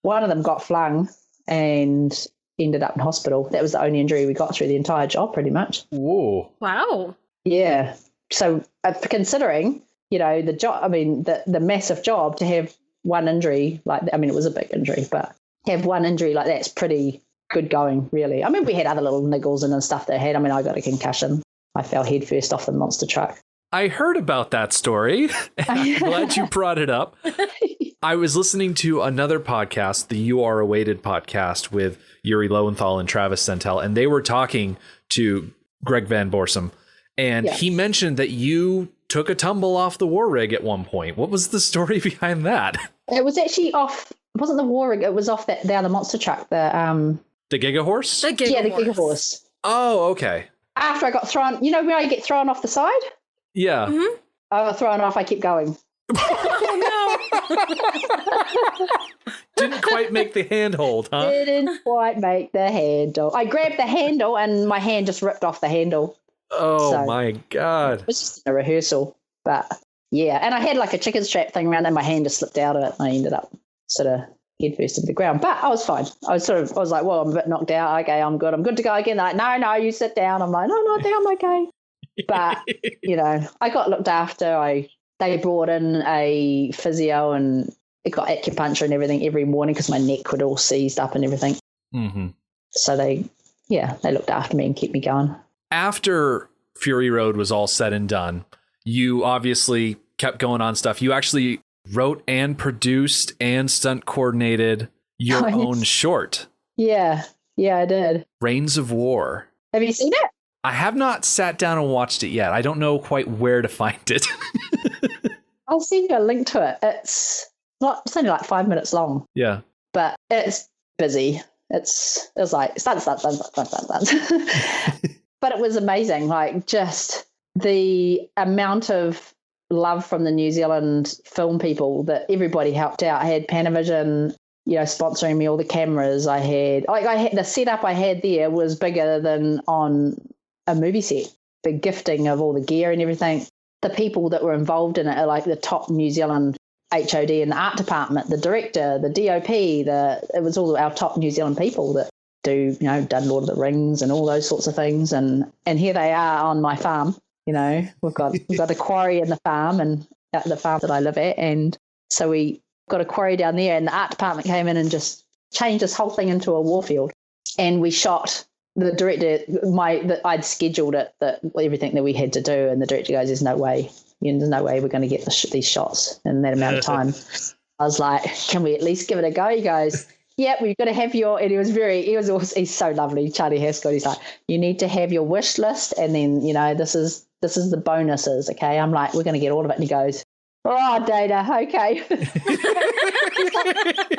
One of them got flung and ended up in hospital. That was the only injury we got through the entire job, pretty much. Whoa. Wow. Yeah. So considering, you know, the job, I mean, the massive job, to have one injury like that, I mean, it was a big injury, but have one injury like that's pretty good going, really. I mean, we had other little niggles and stuff they had. I mean, I got a concussion. I fell headfirst off the monster truck. I heard about that story. I'm glad you brought it up. I was listening to another podcast, the You Are Awaited podcast with Yuri Lowenthal and Travis Sentel, and they were talking to Greg Van Borsum, and he mentioned that you took a tumble off the war rig at one point. What was the story behind that? It was actually off, it wasn't the war rig, it was off the other monster truck, the Giga Horse? The Giga Horse. Oh, okay. After I got thrown, you know where I get thrown off the side? Yeah. Mm-hmm. I got thrown off, I kept going. Didn't quite make the handhold, huh? Didn't quite make the handle. I grabbed the handle and my hand just ripped off the handle. Oh, my God. It was just a rehearsal. But yeah, and I had like a chicken strap thing around and my hand just slipped out of it and I ended up sort of head first into the ground. But I was fine. I was like, well, I'm a bit knocked out. Okay, I'm good. I'm good to go again. They're like, no, you sit down. I'm like, no, not down. I'm okay. But, you know, I got looked after. They brought in a physio and it got acupuncture and everything every morning because my neck would all seized up and everything. Mm-hmm. So they looked after me and kept me going. After Fury Road was all said and done, you obviously kept going on stuff. You actually wrote and produced and stunt coordinated your own short. Yeah, I did. Reigns of War. Have you seen it? I have not sat down and watched it yet. I don't know quite where to find it. I'll send you a link to it. It's only like 5 minutes long. Yeah. But it's busy. It's like stunts. But it was amazing. Like just the amount of love from the New Zealand film people that everybody helped out. I had Panavision, you know, sponsoring me all the cameras. I had the setup I had there was bigger than on a movie set. The gifting of all the gear and everything. the people that were involved in it are like the top New Zealand HOD in the art department, the director, the DOP, it was all our top New Zealand people that done Lord of the Rings and all those sorts of things. And here they are on my farm. We've got a quarry in the farm and at the farm that I live at. And so we got a quarry down there, and the art department came in and just changed this whole thing into a warfield. And we shot. The director, I'd scheduled it, that everything that we had to do, and the director goes, "There's no way, there's no way we're going to get these shots in that amount of time." I was like, "Can we at least give it a go?" He goes, "Yep, we've got to have your," and he's so lovely, Charlie Haskell. He's like, "You need to have your wish list, and then this is the bonuses, okay?" I'm like, "We're going to get all of it," and he goes, "Oh, Dayna, okay."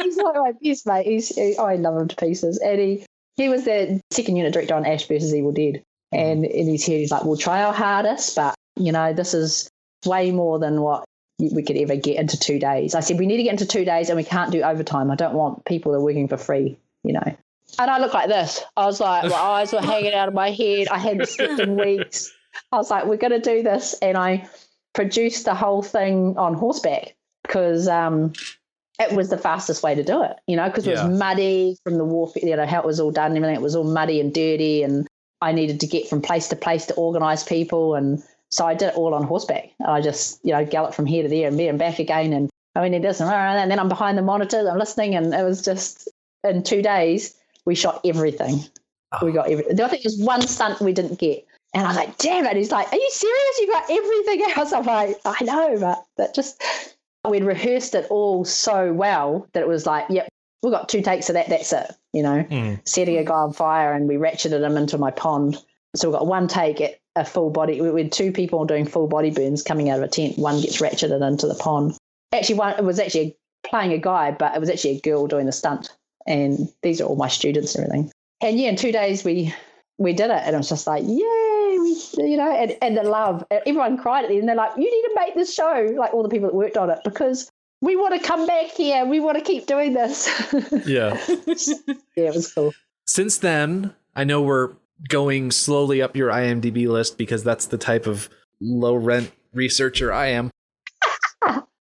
he's like my best mate. I love him to pieces, and he was the second unit director on Ash vs. Evil Dead. And in his head, he's like, "We'll try our hardest, but, this is way more than what we could ever get into 2 days." I said, "We need to get into 2 days, and we can't do overtime. I don't want people that are working for free, And I look like this. I was like, my eyes were hanging out of my head. I hadn't slept in weeks. I was like, "We're going to do this." And I produced the whole thing on horseback because it was the fastest way to do it, because it was muddy from the warfare, how it was all done and everything. It was all muddy and dirty, and I needed to get from place to organise people. And so I did it all on horseback. I just, galloped from here to there and back again. And I mean, this and then I'm behind the monitors, I'm listening. And it was just, in 2 days, we shot everything. We got everything. I think there's one stunt we didn't get. And I was like, "Damn it." He's like, "Are you serious? You got everything else?" I'm like, "I know, but that just..." We'd rehearsed it all so well that it was like, "Yep, we've got 2 takes of that, that's it," setting a guy on fire, and we ratcheted him into my pond. So we got 1 take at a full body. We had 2 people doing full body burns coming out of a tent. One gets ratcheted into the pond. Actually, it was actually playing a guy, but it was actually a girl doing the stunt. And these are all my students and everything. And in 2 days we did it, and it was just like, yay, and the love. Everyone cried at the end. They're like, "You need to make this show," like all the people that worked on it, "because we want to come back here. We want to keep doing this." Yeah. Yeah, it was cool. Since then, I know we're going slowly up your IMDb list because that's the type of low rent researcher I am.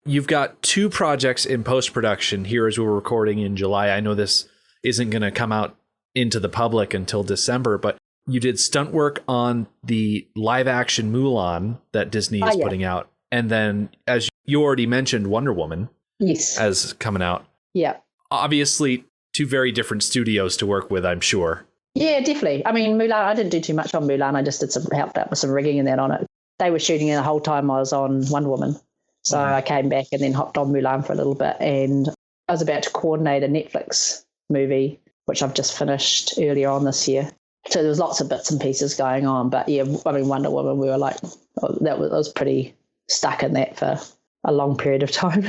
You've got 2 projects in post-production here as we're recording in July. I know this isn't going to come out into the public until December, but you did stunt work on the live action Mulan that Disney is putting out. And then, as you already mentioned, Wonder Woman as coming out. Yeah. Obviously, 2 very different studios to work with, I'm sure. Yeah, definitely. I mean, Mulan, I didn't do too much on Mulan. I just helped out with some rigging and that on it. They were shooting it the whole time I was on Wonder Woman. So I came back and then hopped on Mulan for a little bit. And I was about to coordinate a Netflix movie, which I've just finished earlier on this year. So there was lots of bits and pieces going on. But yeah, I mean, Wonder Woman, we were like, I was pretty stuck in that for a long period of time.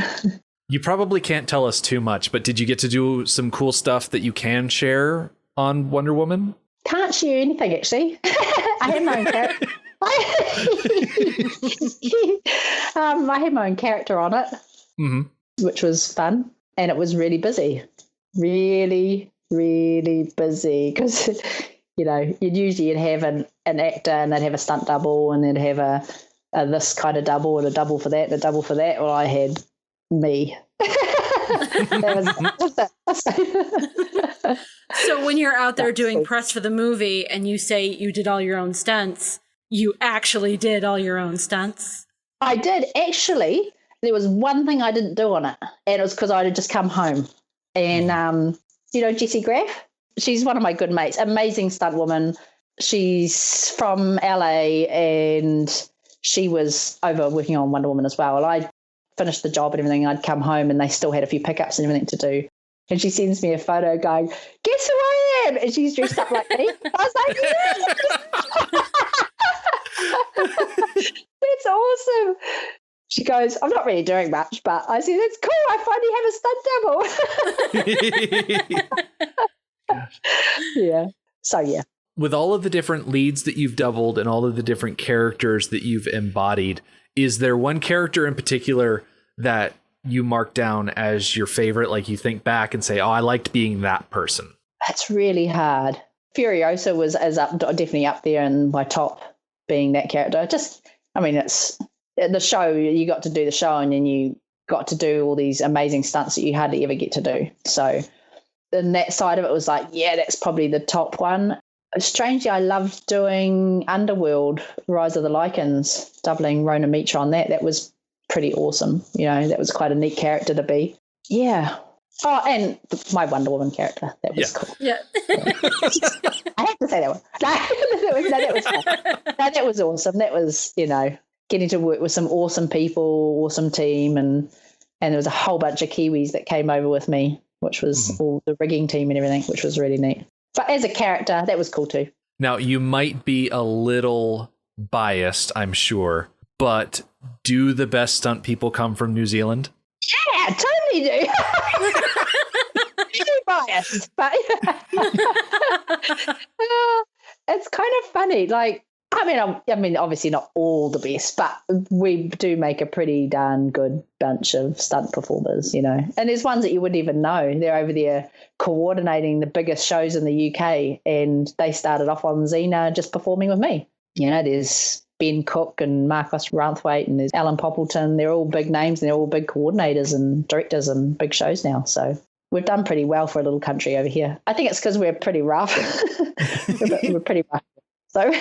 You probably can't tell us too much, but did you get to do some cool stuff that you can share on Wonder Woman? Can't share anything, actually. I had my own character. I had my own character on it, which was fun. And it was really busy. Really, really busy. Because, you'd have an actor, and they'd have a stunt double, and they'd have a this kind of double, and a double for that, and a double for that. Well, I had me. So when you're out there doing press for the movie and you say you did all your own stunts, you actually did all your own stunts? I did. Actually, there was one thing I didn't do on it, and it was because I had just come home. And, Jessie Graff? She's one of my good mates, amazing stunt woman. She's from LA, and she was over working on Wonder Woman as well. And I finished the job and everything. I'd come home, and they still had a few pickups and everything to do. And she sends me a photo going, "Guess who I am?" And she's dressed up like me. I was like, yes! That's awesome. She goes, "I'm not really doing much," but I said, "That's cool. I finally have a stunt double." Yeah. So, yeah. With all of the different leads that you've doubled and all of the different characters that you've embodied, is there one character in particular that you mark down as your favorite? Like you think back and say, "Oh, I liked being that person." That's really hard. Furiosa was definitely up there in my top, being that character. the show, you got to do the show and then you got to do all these amazing stunts that you hardly ever get to do. So then that side of it was like, yeah, that's probably the top one. Strangely, I loved doing Underworld, Rise of the Lycans, doubling Rona Mitra on that. That was pretty awesome. That was quite a neat character to be. Yeah. Oh, and my Wonder Woman character. That was cool. Yeah. I have to say that one. That was fun. No, that was awesome. That was, getting to work with some awesome people, awesome team, and there was a whole bunch of Kiwis that came over with me, which was all the rigging team and everything, which was really neat. But as a character, that was cool too. Now, you might be a little biased, I'm sure, but do the best stunt people come from New Zealand? Yeah, totally do. Very biased, but it's kind of funny. Like, I mean, obviously not all the best, but we do make a pretty darn good bunch of stunt performers, And there's ones that you wouldn't even know. They're over there coordinating the biggest shows in the UK, and they started off on Xena just performing with me. There's Ben Cook and Marcos Ranthwaite and there's Alan Poppleton. They're all big names and they're all big coordinators and directors and big shows now. So we've done pretty well for a little country over here. I think it's because we're pretty rough. we're pretty rough. So,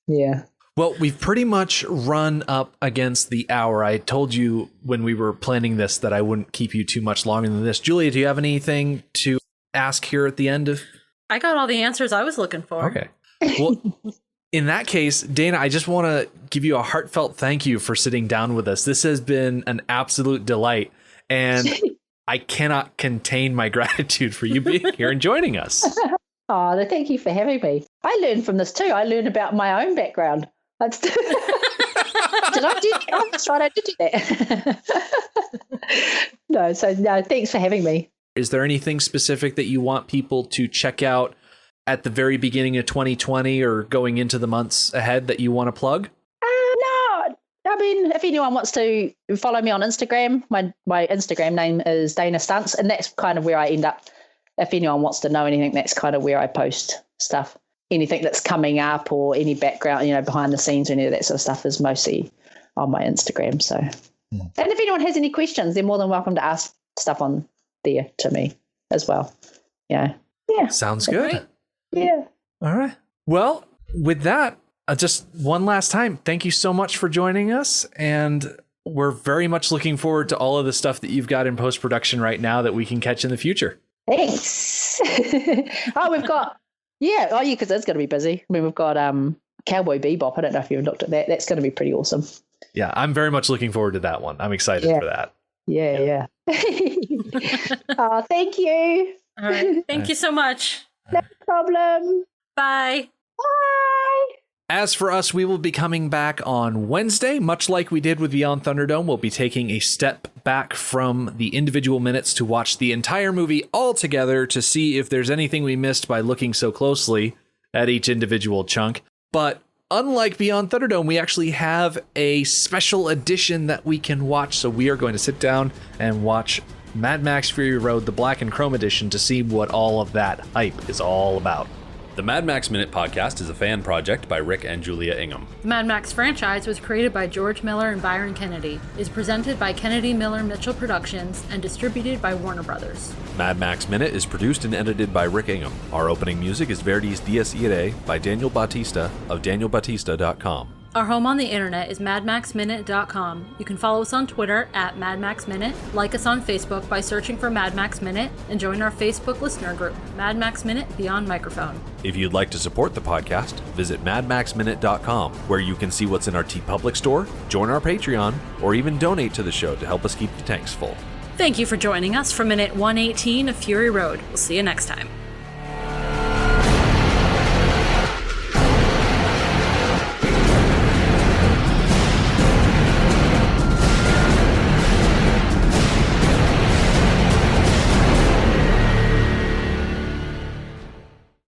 yeah. Well, we've pretty much run up against the hour. I told you when we were planning this that I wouldn't keep you too much longer than this. Julia, do you have anything to ask here at the end of? I got all the answers I was looking for. Okay. Well, in that case, Dayna, I just want to give you a heartfelt thank you for sitting down with us. This has been an absolute delight, and I cannot contain my gratitude for you being here and joining us. Oh, thank you for having me. I learned from this too. I learned about my own background. Did I do that? Oh, that's right, I did do that. No, thanks for having me. Is there anything specific that you want people to check out at the very beginning of 2020 or going into the months ahead that you want to plug? No. I mean, if anyone wants to follow me on Instagram, my Instagram name is Dayna Stunts, and that's kind of where I end up. If anyone wants to know anything, that's kind of where I post stuff. Anything that's coming up or any background, behind the scenes or any of that sort of stuff is mostly on my Instagram. So, And if anyone has any questions, they're more than welcome to ask stuff on there to me as well. Yeah. Sounds good. Right. Yeah. All right. Well, with that, just one last time, thank you so much for joining us. And we're very much looking forward to all of the stuff that you've got in post-production right now that we can catch in the future. Thanks. We've got, because it's going to be busy. I mean, we've got Cowboy Bebop. I don't know if you've looked at that. That's going to be pretty awesome. Yeah, I'm very much looking forward to that one. I'm excited for that. Yeah. Oh, thank you. All right. Thank you so much. No problem. Bye. Bye. As for us, we will be coming back on Wednesday. Much like we did with Beyond Thunderdome, we'll be taking a step back from the individual minutes to watch the entire movie all together to see if there's anything we missed by looking so closely at each individual chunk. But unlike Beyond Thunderdome, we actually have a special edition that we can watch. So we are going to sit down and watch Mad Max Fury Road, the Black and Chrome edition, to see what all of that hype is all about. The Mad Max Minute podcast is a fan project by Rick and Julia Ingham. The Mad Max franchise was created by George Miller and Byron Kennedy, is presented by Kennedy Miller Mitchell Productions, and distributed by Warner Brothers. Mad Max Minute is produced and edited by Rick Ingham. Our opening music is Verdi's Dies Irae by Daniel Bautista of danielbautista.com. Our home on the internet is madmaxminute.com. You can follow us on Twitter at madmaxminute, like us on Facebook by searching for Mad Max Minute, and join our Facebook listener group, Mad Max Minute Beyond Microphone. If you'd like to support the podcast, visit madmaxminute.com, where you can see what's in our TeePublic store, join our Patreon, or even donate to the show to help us keep the tanks full. Thank you for joining us for Minute 118 of Fury Road. We'll see you next time.